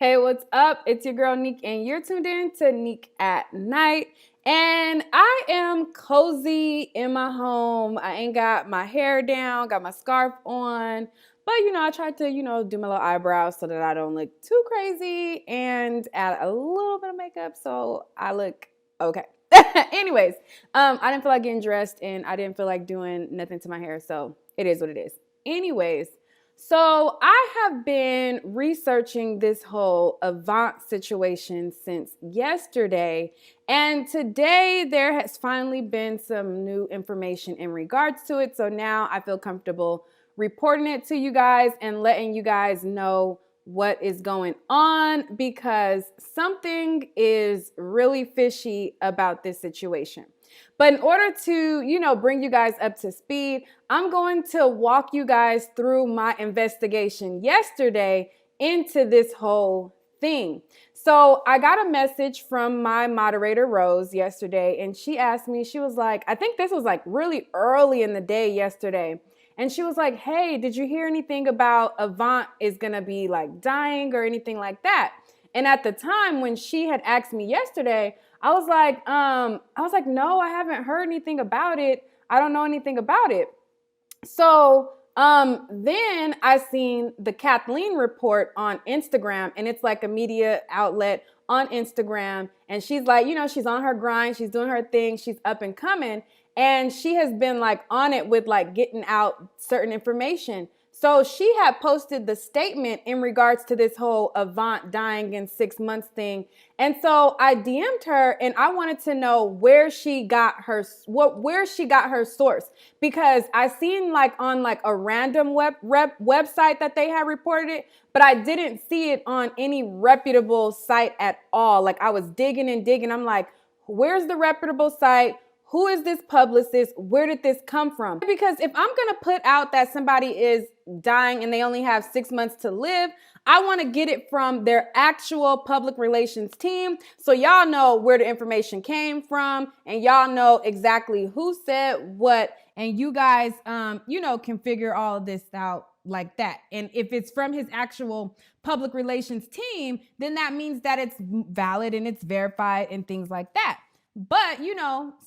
Hey, what's up? It's your girl Neek, and you're tuned in to Neek at Night. And I am cozy in my home. I ain't got my hair down, got my scarf on. But I tried to, do my little eyebrows so that I don't look too crazy and add a little bit of makeup so I look okay. Anyways, I didn't feel like getting dressed and I didn't feel like doing nothing to my hair, so it is what it is. Anyways, so I have been researching this whole Avant situation since yesterday, and today there has finally been some new information in regards to it. So now I feel comfortable reporting it to you guys and letting you guys know what is going on, because something is really fishy about this situation. But in order to, bring you guys up to speed, I'm going to walk you guys through my investigation yesterday into this whole thing. So I got a message from my moderator, Rose, yesterday, and she asked me, she was like, I think this was like really early in the day yesterday. And she was like, hey, did you hear anything about Avant is going to be like dying or anything like that? And at the time when she had asked me yesterday, I was like, no, I haven't heard anything about it. I don't know anything about it. So then I seen the Kathleen report on Instagram, and it's like a media outlet on Instagram. And she's like, she's on her grind. She's doing her thing. She's up and coming. And she has been like on it with like getting out certain information. So she had posted the statement in regards to this whole Avant dying in 6 months thing. And so I DM'd her and I wanted to know where she got her source, because I seen like on like a random website that they had reported it, but I didn't see it on any reputable site at all. Like I was digging and digging. I'm like, where's the reputable site? Who is this publicist? Where did this come from? Because if I'm going to put out that somebody is dying and they only have 6 months to live, I want to get it from their actual public relations team. So y'all know where the information came from and y'all know exactly who said what. And you guys, can figure all of this out like that. And if it's from his actual public relations team, then that means that it's valid and it's verified and things like that. But,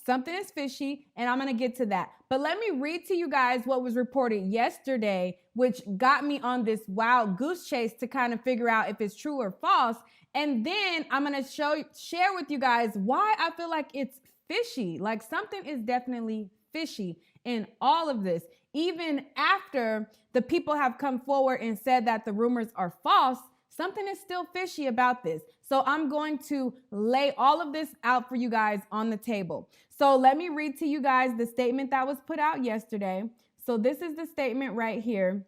something is fishy, and I'm going to get to that. But let me read to you guys what was reported yesterday, which got me on this wild goose chase to kind of figure out if it's true or false. And then I'm going to share with you guys why I feel like it's fishy. Like something is definitely fishy in all of this. Even after the people have come forward and said that the rumors are false, something is still fishy about this. So I'm going to lay all of this out for you guys on the table. So let me read to you guys the statement that was put out yesterday. So this is the statement right here.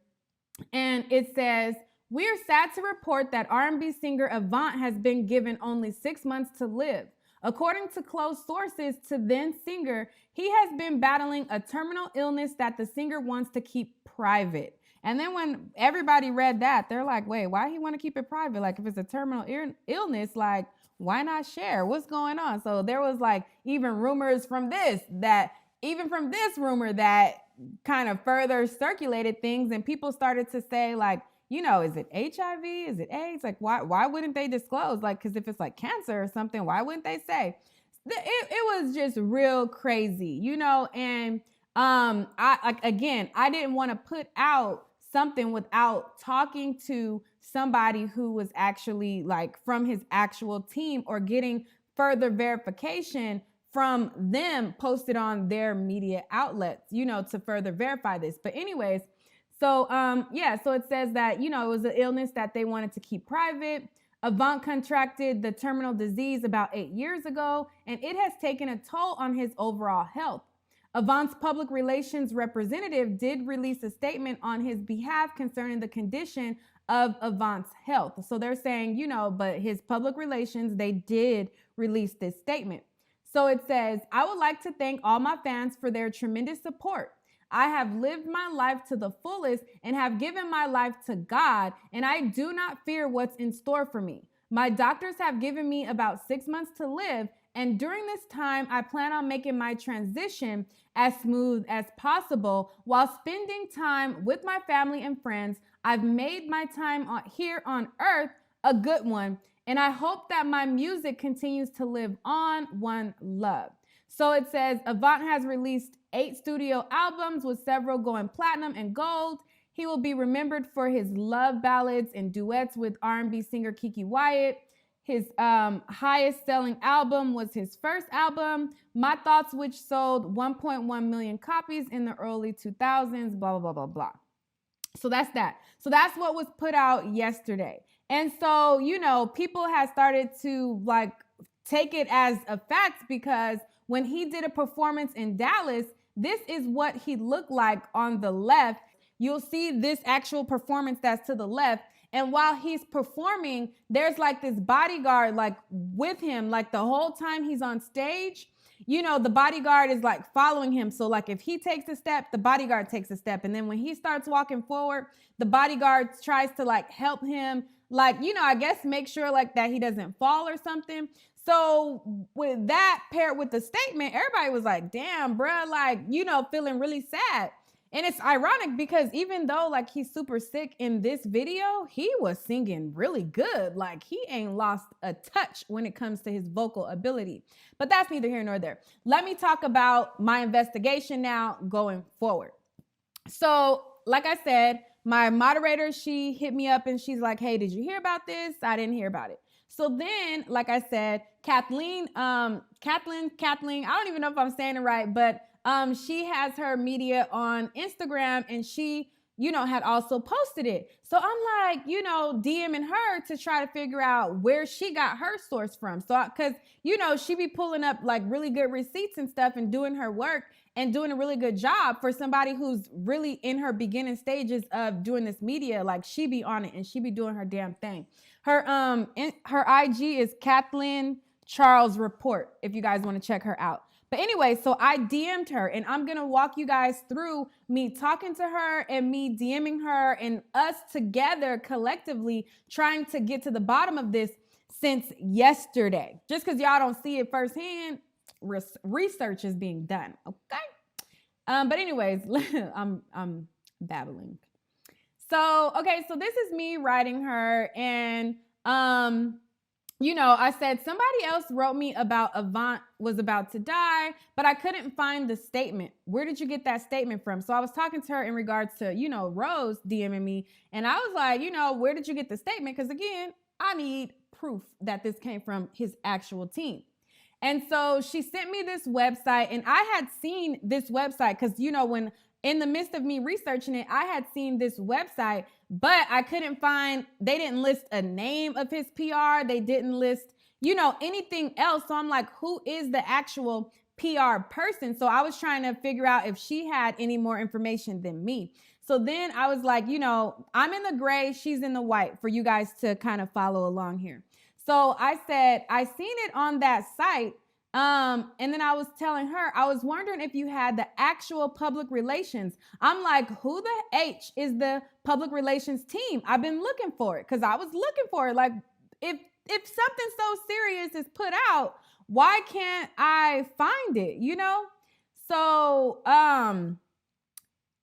And it says, "We are sad to report that R&B singer Avant has been given only 6 months to live. According to close sources to then singer, he has been battling a terminal illness that the singer wants to keep private." And then when everybody read that, they're like, wait, why he want to keep it private? Like if it's a terminal illness, like why not share? What's going on? So there was like even rumors from this rumor that kind of further circulated things, and people started to say like, is it HIV? Is it AIDS? Like why wouldn't they disclose? Like, because if it's like cancer or something, why wouldn't they say? It was just real crazy, and I didn't want to put out something without talking to somebody who was actually like from his actual team or getting further verification from them posted on their media outlets, to further verify this. But anyways, so so it says that, it was an illness that they wanted to keep private. Avant contracted the terminal disease about 8 years ago, and it has taken a toll on his overall health. Avant's public relations representative did release a statement on his behalf concerning the condition of Avant's health. So they're saying, but his public relations, they did release this statement. So it says, "I would like to thank all my fans for their tremendous support. I have lived my life to the fullest and have given my life to God, and I do not fear what's in store for me. My doctors have given me about 6 months to live, and during this time, I plan on making my transition as smooth as possible while spending time with my family and friends. I've made my time here on earth a good one. And I hope that my music continues to live on. One love. So it says Avant has released 8 studio albums with several going platinum and gold. He will be remembered for his love ballads and duets with R&B singer Keke Wyatt. His highest selling album was his first album, My Thoughts, which sold 1.1 million copies in the early 2000s, blah, blah, blah, blah, blah. So that's that. So that's what was put out yesterday. And so, you know, people have started to like take it as a fact because when he did a performance in Dallas, this is what he looked like on the left. You'll see this actual performance that's to the left. And while he's performing, there's like this bodyguard like with him, like the whole time he's on stage. You know, the bodyguard is like following him. So like if he takes a step, the bodyguard takes a step. And then when he starts walking forward, the bodyguard tries to like help him, like, you know, I guess make sure like that he doesn't fall or something. So with that paired with the statement, everybody was like, damn, bruh, like, you know, feeling really sad. And it's ironic because even though like he's super sick in this video, he was singing really good. Like he ain't lost a touch when it comes to his vocal ability. But that's neither here nor there. Let me talk about my investigation now going forward. So like I said, my moderator, she hit me up and she's like, hey, did you hear about this? I didn't hear about it. So then, like I said, Kathleen, I don't even know if I'm saying it right, but she has her media on Instagram and she, you know, had also posted it. So I'm like, you know, DMing her to try to figure out where she got her source from. So, cause you know, she be pulling up like really good receipts and stuff and doing her work and doing a really good job for somebody who's really in her beginning stages of doing this media. Like she be on it and she be doing her damn thing. Her IG is Kathleen Charles Report, if you guys want to check her out. But anyway, so I DM'd her and I'm going to walk you guys through me talking to her and me DMing her and us together collectively trying to get to the bottom of this since yesterday. Just because y'all don't see it firsthand, research is being done, okay? But anyways, I'm babbling. So, okay, so this is me writing her and you know, I said somebody else wrote me about Avant was about to die, but I couldn't find the statement. Where did you get that statement from? So I was talking to her in regards to, you know, Rose DMing me. And I was like, you know, where did you get the statement? Because again, I need proof that this came from his actual team. And so she sent me this website and I had seen this website because, you know, when in the midst of me researching it, I had seen this website, but I couldn't find, they didn't list a name of his PR. They didn't list, you know, anything else. So I'm like, who is the actual PR person? So I was trying to figure out if she had any more information than me. So then I was like, you know, I'm in the gray, she's in the white for you guys to kind of follow along here. So I said, I seen it on that site. And then I was telling her, I was wondering if you had the actual public relations. I'm like, who the H is the public relations team? I've been looking for it because I was looking for it. Like, if something so serious is put out, why can't I find it, you know? So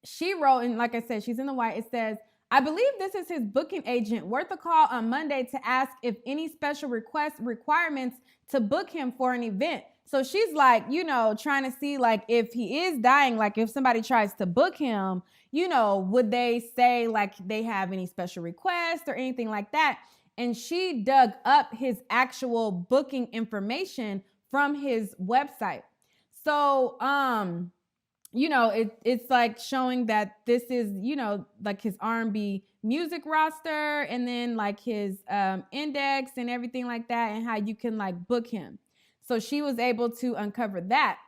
she wrote, and like I said, she's in the white. It says, I believe this is his booking agent. Worth a call on Monday to ask if any special requirements to book him for an event. So she's like, you know, trying to see like if he is dying, like if somebody tries to book him, you know, would they say like they have any special requests or anything like that? And she dug up his actual booking information from his website. So, you know, it's like showing that this is, you know, like his R&B music roster and then like his index and everything like that and how you can like book him. So she was able to uncover that.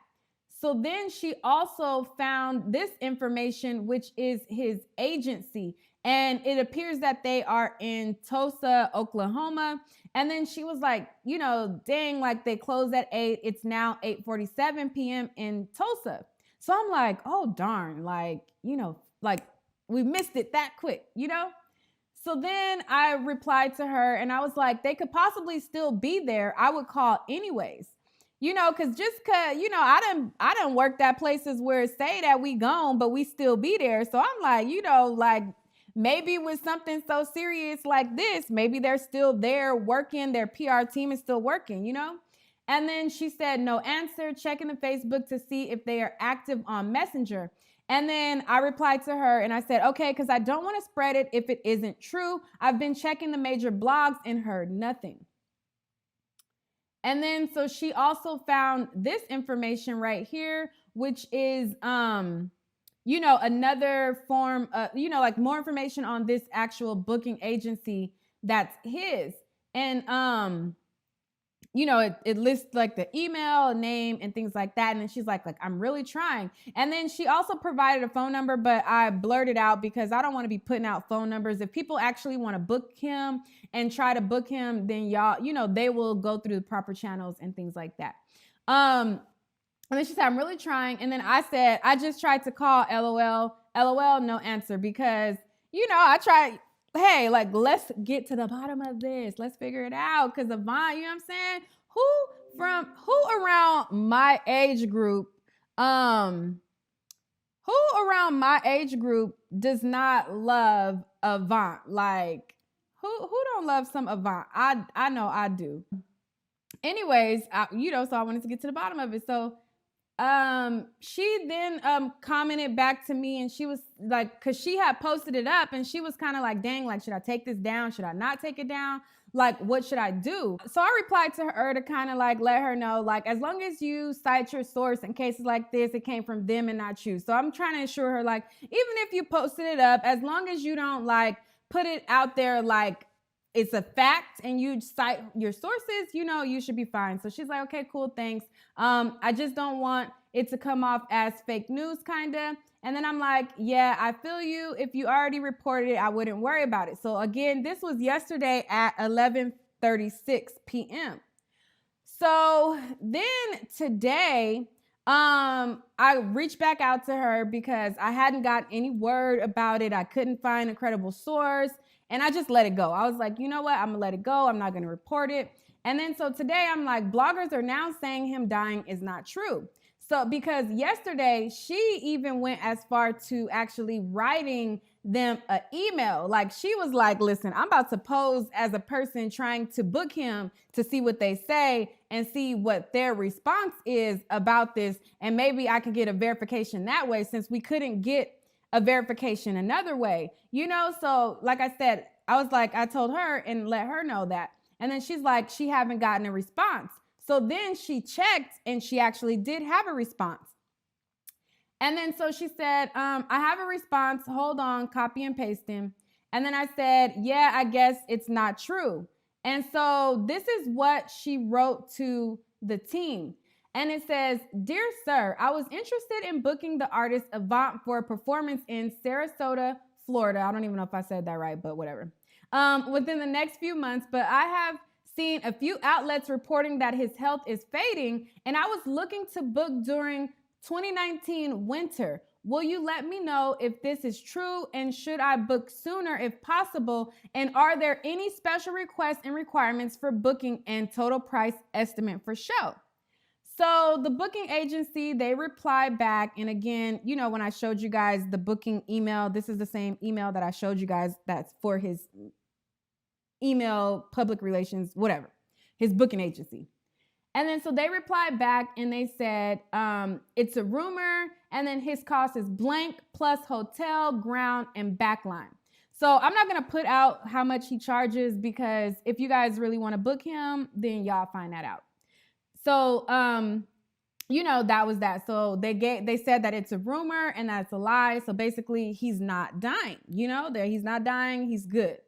So then she also found this information, which is his agency. And it appears that they are in Tulsa, Oklahoma. And then she was like, you know, dang, like they closed at 8. It's now 8:47 p.m. in Tulsa. So I'm like, oh, darn, like, you know, like we missed it that quick, you know? So then I replied to her and I was like, they could possibly still be there. I would call anyways, you know, cause you know, I done worked at places where it say that we gone, but we still be there. So I'm like, you know, like maybe with something so serious like this, maybe they're still there working, their PR team is still working, you know? And then she said, no answer, checking the Facebook to see if they are active on Messenger. And then I replied to her and I said, okay, because I don't want to spread it if it isn't true. I've been checking the major blogs and heard nothing. And then so she also found this information right here, which is, you know, another form of, you know, like more information on this actual booking agency that's his. And, you know, it lists like the email, name, and things like that. And then she's like, I'm really trying. And then she also provided a phone number, but I blurted out because I don't want to be putting out phone numbers. If people actually want to book him and try to book him, then y'all, you know, they will go through the proper channels and things like that. And then she said, I'm really trying. And then I said, I just tried to call, LOL, LOL, no answer, because, you know, I tried. Hey, like, let's get to the bottom of this. Let's figure it out. Because Avant, you know what I'm saying? Who around my age group, does not love Avant? Like, who don't love some Avant? I know I do. Anyways, you know, so I wanted to get to the bottom of it. So she then commented back to me, and she was like, because she had posted it up, and she was kind of like, dang, like, should I take this down? Should I not take it down? Like, what should I do? So I replied to her to kind of like let her know, like, as long as you cite your source in cases like this, it came from them and not you. So I'm trying to assure her, like, even if you posted it up, as long as you don't like put it out there like it's a fact and you cite your sources, you know, you should be fine. So she's like, okay, cool, thanks. I just don't want it to come off as fake news, kind of. And then I'm like, yeah, I feel you. If you already reported it, I wouldn't worry about it. So again, this was yesterday at 11:36 p.m. So then today, I reached back out to her because I hadn't got any word about it. I couldn't find a credible source. And I just let it go. I was like, you know what? I'm going to let it go. I'm not going to report it. And then so today I'm like, bloggers are now saying him dying is not true. So because yesterday she even went as far to actually writing them an email. Like she was like, listen, I'm about to pose as a person trying to book him to see what they say and see what their response is about this. And maybe I could get a verification that way, since we couldn't get a verification another way, you know? So like I said, I was like, I told her and let her know that. And then she's like, she haven't gotten a response. So then she checked and she actually did have a response. And then so she said, I have a response. Hold on, copy and paste him. And then I said, yeah, I guess it's not true. And so this is what she wrote to the team. And it says, dear sir, I was interested in booking the artist Avant for a performance in Sarasota, Florida. I don't even know if I said that right, but whatever. Within the next few months, but I have seen a few outlets reporting that his health is fading, and I was looking to book during 2019 winter. Will you let me know if this is true, and should I book sooner if possible? And are there any special requests and requirements for booking and total price estimate for show? So the booking agency, they replied back. And again, you know, when I showed you guys the booking email, this is the same email that I showed you guys that's for his email, public relations, whatever, his booking agency. And then so they replied back and they said, it's a rumor. And then his cost is blank plus hotel, ground, and backline. So I'm not going to put out how much he charges, because if you guys really want to book him, then y'all find that out. So, you know, that was that. So they said that it's a rumor and that's a lie. So basically he's not dying, you know, he's not dying. He's good.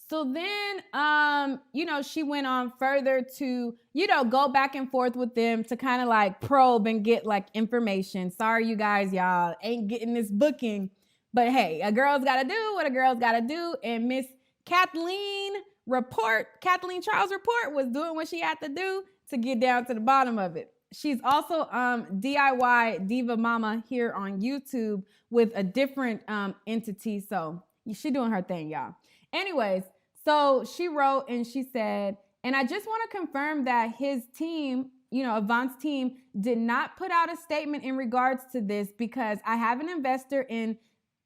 So then, you know, she went on further to, you know, go back and forth with them to kind of like probe and get like information. Sorry, you guys, y'all ain't getting this booking, but hey, a girl's got to do what a girl's got to do. And Miss Kathleen Charles report was doing what she had to do to get down to the bottom of it. She's also DIY Diva Mama here on YouTube with a different entity. So she's doing her thing, y'all. Anyways, so she wrote and she said, and I just want to confirm that his team, you know, Avant's team, did not put out a statement in regards to this, because I have an investor in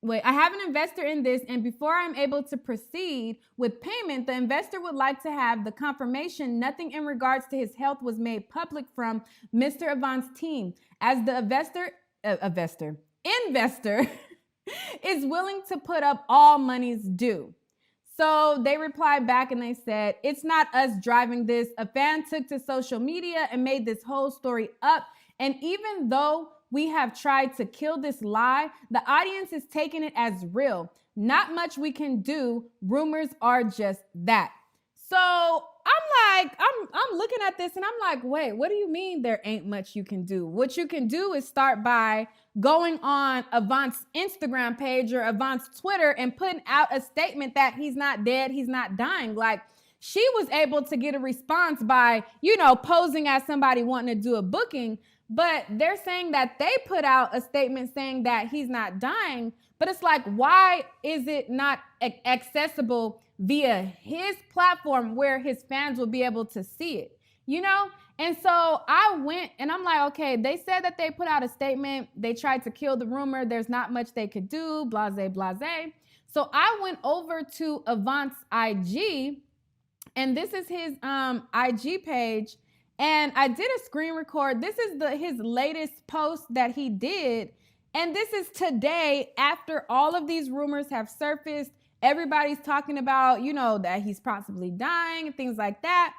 Wait, I have an investor in this, and before I'm able to proceed with payment, the investor would like to have the confirmation nothing in regards to his health was made public from Mr. Avant's team, as the investor is willing to put up all monies due. So they replied back and they said, it's not us driving this. A fan took to social media and made this whole story up. And even though we have tried to kill this lie, the audience is taking it as real. Not much we can do. Rumors are just that. So I'm looking at this and I'm like, wait, what do you mean there ain't much you can do? What you can do is start by going on Avant's Instagram page or Avant's Twitter and putting out a statement that he's not dead, he's not dying. Like, she was able to get a response by, posing as somebody wanting to do a booking, but they're saying that they put out a statement saying that he's not dying. But it's like, why is it not accessible via his platform where his fans will be able to see it, And so I went and I'm like, okay, they said that they put out a statement. They tried to kill the rumor. There's not much they could do, blase, blase. So I went over to Avant's IG, and this is his IG page. And I did a screen record. This is his latest post that he did. And this is today after all of these rumors have surfaced. Everybody's talking about, that he's possibly dying and things like that.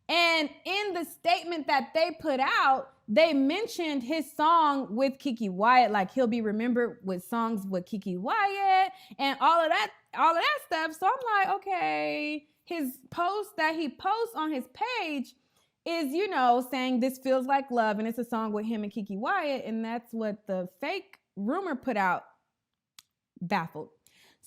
And in the statement that they put out, they mentioned his song with Keke Wyatt, like he'll be remembered with songs with Keke Wyatt and all of that stuff. So I'm like, okay, his post that he posts on his page is, saying this feels like love, and it's a song with him and Keke Wyatt, and that's what the fake rumor put out. Baffled.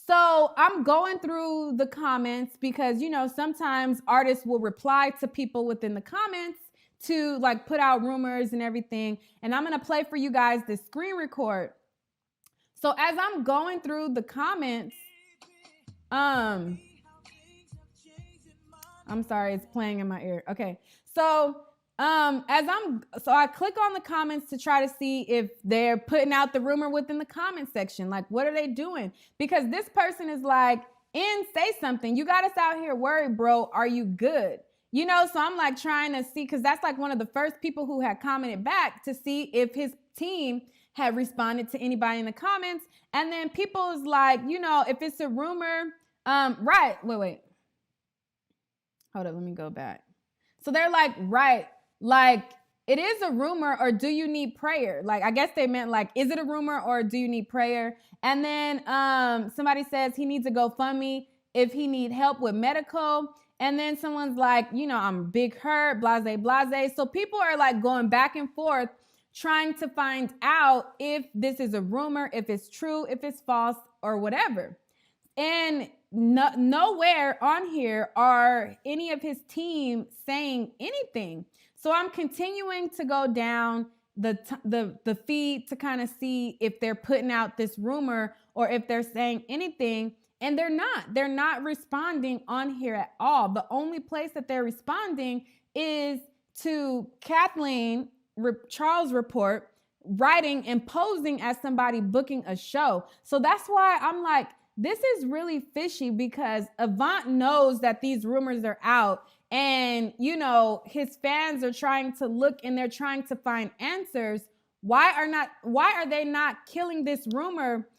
So I'm going through the comments because, sometimes artists will reply to people within the comments to like put out rumors and everything. And I'm going to play for you guys this screen record. So as I'm going through the comments, I'm sorry, it's playing in my ear. Okay. So I click on the comments to try to see if they're putting out the rumor within the comment section. Like, what are they doing? Because this person is like, say something. You got us out here worried, bro. Are you good? So I'm like trying to see, because that's like one of the first people who had commented back to see if his team had responded to anybody in the comments. And then people is like, if it's a rumor, right. Wait. Hold up, let me go back. So they're like, right. Like, it is a rumor, or do you need prayer? Like, I guess they meant like, is it a rumor or do you need prayer? And then somebody says he needs a GoFundMe if he need help with medical. And then someone's like, I'm big hurt, blase, blase. So people are like going back and forth trying to find out if this is a rumor, if it's true, if it's false, or whatever. And nowhere on here are any of his team saying anything. So I'm continuing to go down the feed to kind of see if they're putting out this rumor or if they're saying anything. And they're not responding on here at all. The only place that they're responding is to Kathleen Charles report, writing and posing as somebody booking a show. So that's why I'm like, this is really fishy, because Avant knows that these rumors are out, and, his fans are trying to look and they're trying to find answers. Why are they not killing this rumor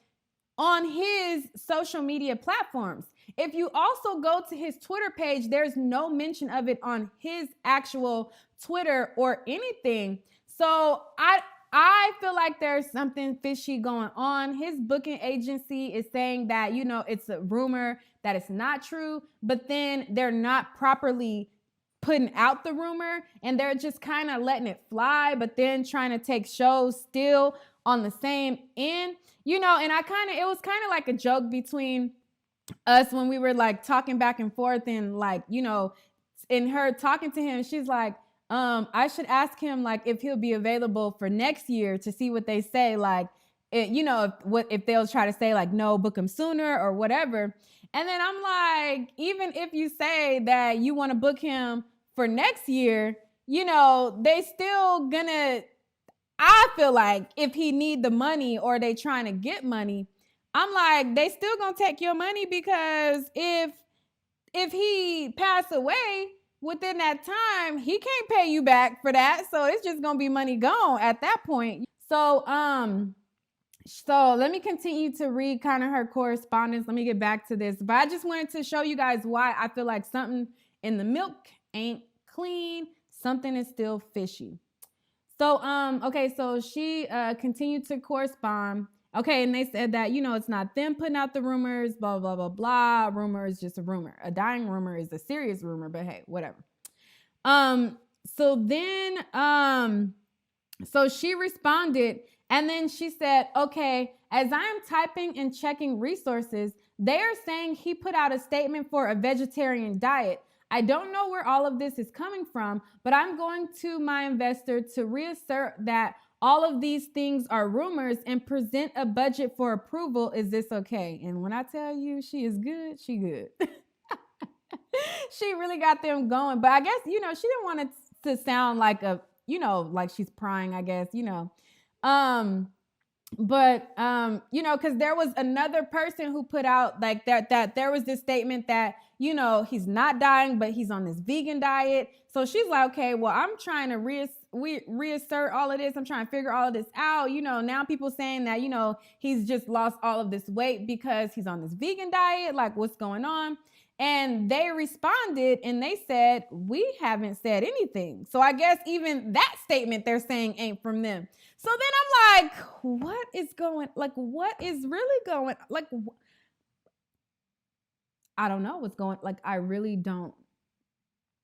on his social media platforms? If you also go to his Twitter page, there's no mention of it on his actual Twitter or anything. So I feel like there's something fishy going on. His booking agency is saying that, it's a rumor, that it's not true, but then they're not properly putting out the rumor, and they're just kind of letting it fly, but then trying to take shows still on the same end, and it was kind of like a joke between us when we were like talking back and forth, and like, in her talking to him, she's like, I should ask him like if he'll be available for next year to see what they say. Like, if they'll try to say like, no, book him sooner or whatever. And then I'm like, even if you say that you want to book him for next year, they still gonna, I feel like if he need the money or they trying to get money, I'm like, they still gonna take your money, because if he passed away within that time, he can't pay you back for that. So it's just gonna be money gone at that point. So let me continue to read kind of her correspondence. Let me get back to this. But I just wanted to show you guys why I feel like something in the milk ain't clean. Something is still fishy. So, okay, so she continued to correspond. Okay, and they said that, it's not them putting out the rumors, blah, blah, blah, blah. Rumor is just a rumor. A dying rumor is a serious rumor, but hey, whatever. So then, so she responded, and then she said, okay, as I'm typing and checking resources, they are saying he put out a statement for a vegetarian diet. I don't know where all of this is coming from, but I'm going to my investor to reassert that all of these things are rumors and present a budget for approval. Is this okay? And when I tell you she is good, she good. She really got them going. But I guess, she didn't want it to sound like like she's prying, I guess, But because there was another person who put out like that there was this statement that, he's not dying, but he's on this vegan diet. So she's like, okay, well, I'm trying to reassert all of this. I'm trying to figure all of this out. Now people saying that, he's just lost all of this weight because he's on this vegan diet. Like, what's going on? And they responded and they said, we haven't said anything. So I guess even that statement they're saying ain't from them. So then I'm like, what is really going, I don't know what's going, I really don't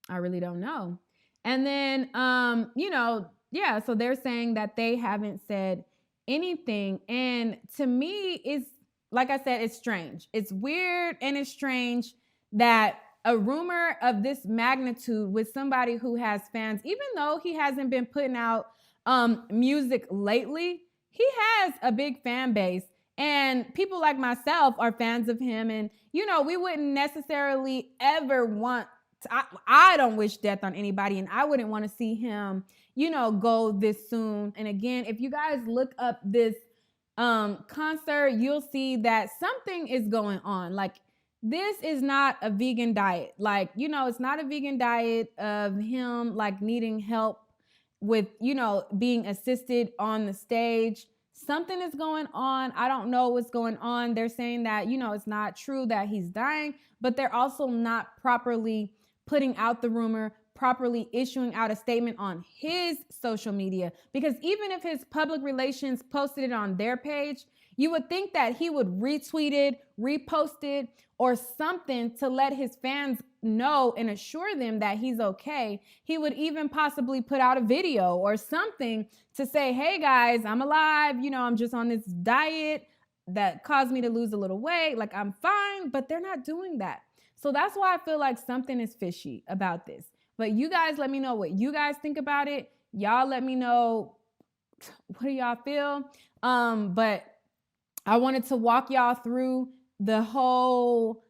know. And then, yeah, so they're saying that they haven't said anything. And to me, it's, like I said, it's strange. It's weird and it's strange that a rumor of this magnitude with somebody who has fans, even though he hasn't been putting out music lately, he has a big fan base, and people like myself are fans of him. And we wouldn't necessarily ever want to, I don't wish death on anybody, and I wouldn't want to see him go this soon. And again, if you guys look up this concert, you'll see that something is going on. Like, this is not a vegan diet. Like, it's not a vegan diet of him like needing help with, being assisted on the stage. Something is going on. I don't know what's going on. They're saying that, it's not true that he's dying, but they're also not properly putting out the rumor, properly issuing out a statement on his social media. Because even if his public relations posted it on their page, you would think that he would retweet it, repost it, or something to let his fans know and assure them that he's okay. He would even possibly put out a video or something to say, hey guys, I'm alive. I'm just on this diet that caused me to lose a little weight. Like, I'm fine, but they're not doing that. So that's why I feel like something is fishy about this. But you guys let me know what you guys think about it. Y'all let me know, what do y'all feel? But I wanted to walk y'all through the whole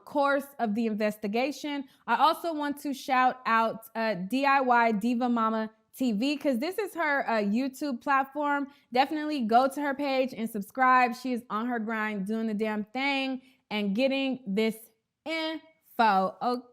course of the investigation. I also want to shout out DIY Diva Mama TV, because this is her YouTube platform. Definitely go to her page and subscribe. She is on her grind, doing the damn thing and getting this info, okay?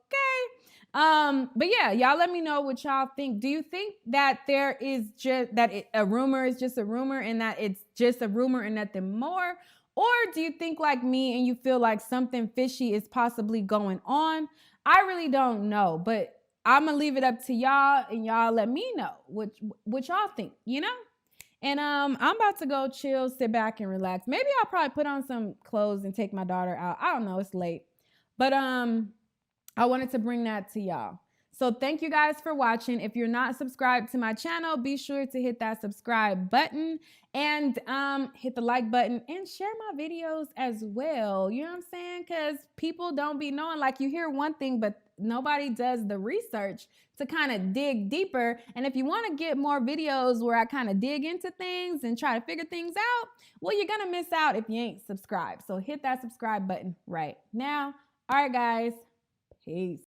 But yeah, y'all let me know what y'all think. Do you think that there is just a rumor is just a rumor, and that it's just a rumor and nothing more? Or do you think like me and you feel like something fishy is possibly going on? I really don't know, but I'm gonna leave it up to y'all, and y'all let me know what y'all think, And I'm about to go chill, sit back and relax. Maybe I'll probably put on some clothes and take my daughter out. I don't know, it's late. But I wanted to bring that to y'all. So thank you guys for watching. If you're not subscribed to my channel, be sure to hit that subscribe button and hit the like button and share my videos as well. You know what I'm saying? Because people don't be knowing, like, you hear one thing, but nobody does the research to kind of dig deeper. And if you want to get more videos where I kind of dig into things and try to figure things out, well, you're going to miss out if you ain't subscribed. So hit that subscribe button right now. All right, guys. Peace.